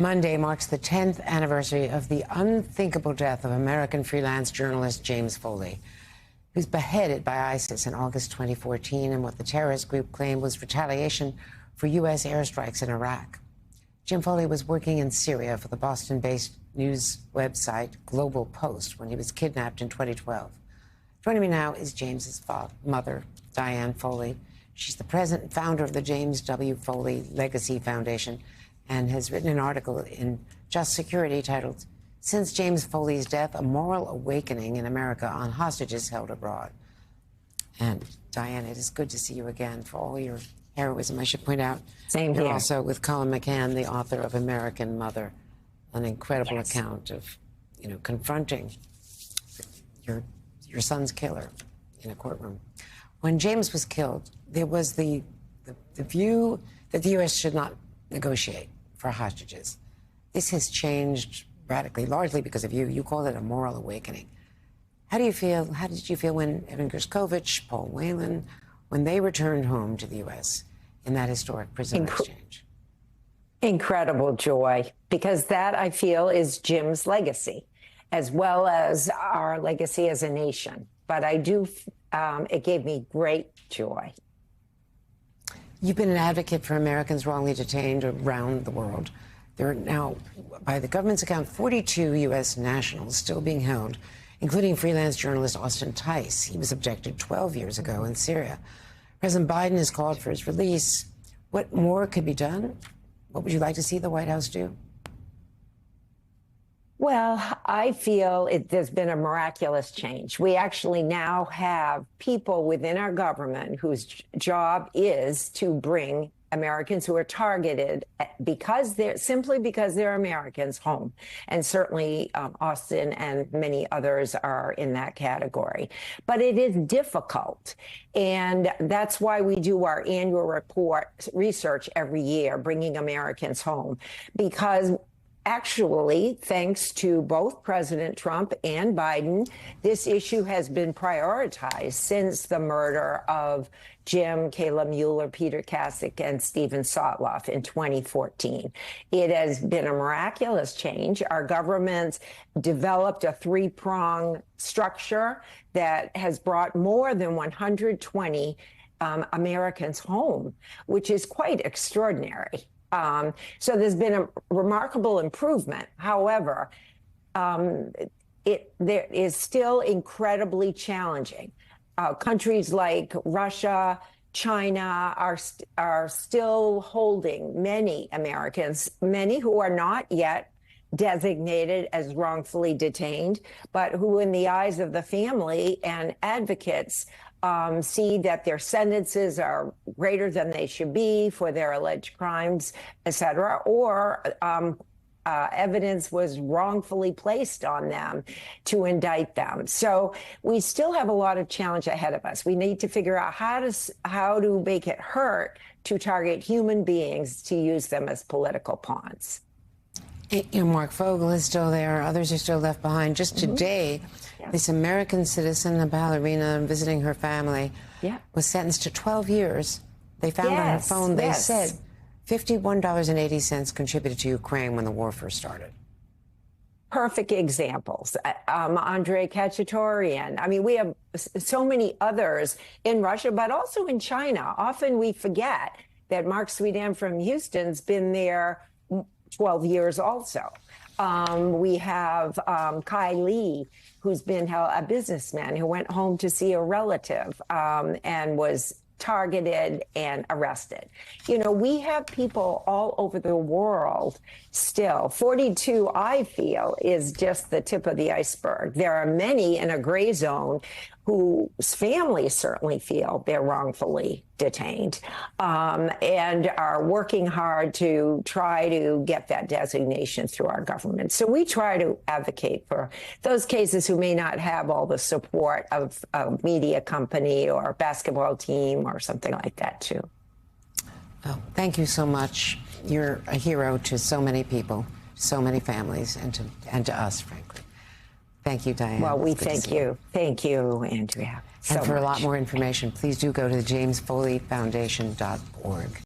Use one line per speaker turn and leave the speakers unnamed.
Monday marks the 10th anniversary of the unthinkable death of American freelance journalist James Foley, who was beheaded by ISIS in August 2014 in what the terrorist group claimed was retaliation for U.S. airstrikes in Iraq. Jim Foley was working in Syria for the Boston-based news website Global Post when he was kidnapped in 2012. Joining me now is James's mother, Diane Foley. She's the president and founder of the James W. Foley Legacy Foundation and has written an article in Just Security titled, "Since James Foley's Death, a Moral Awakening in America on Hostages Held Abroad." And Diane, it is good to see you again for all your heroism. I should point out,
Same
you're
here.
also with Colin McCann, the author of American Mother, an incredible account of, confronting your son's killer in a courtroom. When James was killed, there was the view that the U.S. should not negotiate for hostages. This has changed radically, largely because of you. You call it a moral awakening. How do you feel? How did you feel when Evan Gershkovich, Paul Whelan, when they returned home to the U.S. in that historic prison exchange?
Incredible joy, because that, I feel, is Jim's legacy, as well as our legacy as a nation. But I do, it gave me great joy.
You've been an advocate for Americans wrongly detained around the world. There are now, by the government's account, 42 U.S. nationals still being held, including freelance journalist Austin Tice. He was abducted 12 years ago in Syria. President Biden has called for his release. What more could be done? What would you like to see the White House do?
Well, I feel there's been a miraculous change. We actually now have people within our government whose job is to bring Americans who are targeted simply because they're Americans home. And certainly Austin and many others are in that category. But it is difficult. And that's why we do our annual report research every year, bringing Americans home, because actually, thanks to both President Trump and Biden, this issue has been prioritized since the murder of Jim, Kayla Mueller, Peter Kasich, and Steven Sotloff in 2014. It has been a miraculous change. Our government's developed a three-prong structure that has brought more than 120 Americans home, which is quite extraordinary. So there's been a remarkable improvement. However, there is still incredibly challenging. Countries like Russia, China are still holding many Americans, many who are not yet designated as wrongfully detained, but who in the eyes of the family and advocates see that their sentences are greater than they should be for their alleged crimes, et cetera, or evidence was wrongfully placed on them to indict them. So we still have a lot of challenge ahead of us. We need to figure out how to make it hurt to target human beings to use them as political pawns.
Mark Fogel is still there. Others are still left behind. Just today, this American citizen, a ballerina, visiting her family, was sentenced to 12 years. They found on her phone, they said, $51.80 contributed to Ukraine when the war first started.
Perfect examples. Andrei Khatchatorian. I mean, we have so many others in Russia, but also in China. Often we forget that Mark Sweetan from Houston's been there 12 years also. We have Kai Lee, who's been a businessman who went home to see a relative and was targeted and arrested. We have people all over the world still. 42, I feel, is just the tip of the iceberg. There are many in a gray zone whose families certainly feel they're wrongfully detained and are working hard to try to get that designation through our government. So we try to advocate for those cases who may not have all the support of a media company or a basketball team or something like that, too.
Well, thank you so much. You're a hero to so many people, so many families, and to us, frankly. Thank you, Diane.
Well, we thank you. Thank you, Andrea.
And for a lot more information, please do go to the JamesFoleyFoundation.org.